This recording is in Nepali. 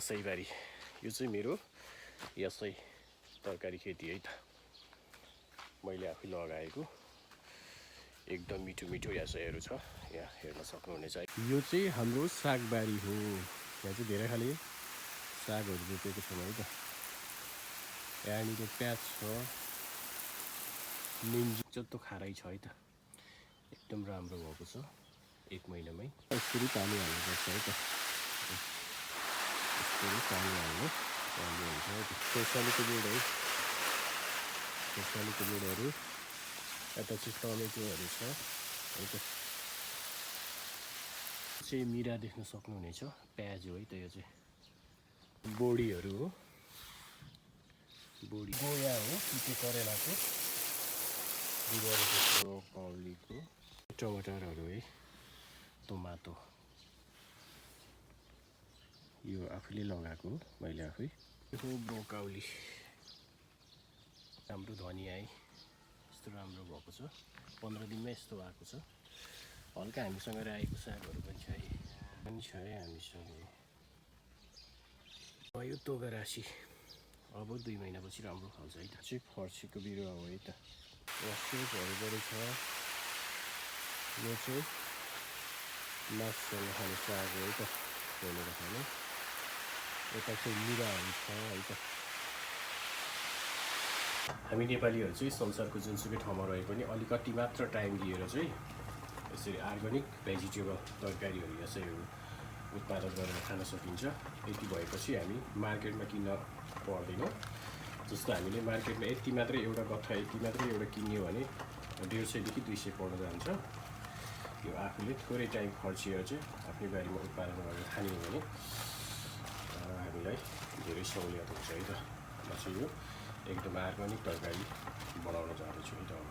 यसैबारी यो चाहिँ मेरो यसै तरकारी खेती है त मैले आफै लगाएको एकदम मिठो मिठो यसैहरू छ यहाँ हेर्न सक्नुहुनेछ यो चाहिँ हाम्रो सागबारी हो यहाँ चाहिँ धेरै खाले सागहरू रोपेको छौँ है त यहाँनिर प्याज छ निन्जी जस्तो खारै छ है त एकदम राम्रो भएको छ एक महिनामै यसरी पानी हाल्नुपर्छ है त यसरी पानी हाल्नु हुन्छ है त खोर्सानीको बोट है खोर्सानीको बोटहरू यता चाहिँ टमेटोहरू छ है त चाहिँ मिरा देख्न सक्नुहुनेछ प्याज हो है त यो चाहिँ बोडीहरू हो बोडी गोया हो पिटे करेलाको बिरुवाको कौलीको टमाटरहरू है टमाटो यो आफूले लगाएको हो मैले आफै यो ब्रोकाउली राम्रो धनिया है यस्तो राम्रो भएको छ 15 दिनमै यस्तो भएको छ हल्का हामीसँग राखेको सागहरू पनि छ है हामीसँग यो तोगारासी अब 2 महिनापछि राम्रो फल्छ है त चाहिँ फर्सीको बिरुवा हो है त रसहरू छ यो चाहिँ मासुसँग खाने साग हो है त पोलेर खाने यता चाहिँ मिराहरू छ है त हामी नेपालीहरू चाहिँ संसारको जुनसुकै ठाउँमा रहे पनि अलिकति मात्र टाइम दिएर चाहिँ यसरी अर्ग्यानिक भेजिटेबल तरकारीहरू यसैहरू उत्पादन गरेर खान सकिन्छ यति भएपछि हामी मार्केटमा किन्न पर्दैन जस्तो हामीले मार्केटमा यति मात्रै एउटा गट्ठा यति मात्रै एउटा किन्यो भने 150 देखि 200 पर्न जान्छ यो आफूले थोरै टाइम खर्चिएर चाहिँ आफ्नै बारीमा उत्पादन गरेर खाने हो भने हामीलाई धेरै सहुलियत हुन्छ है त म चाहिँ यो एकदम अर्ग्यानिक तरकारी बनाउन जाँदैछु है त अब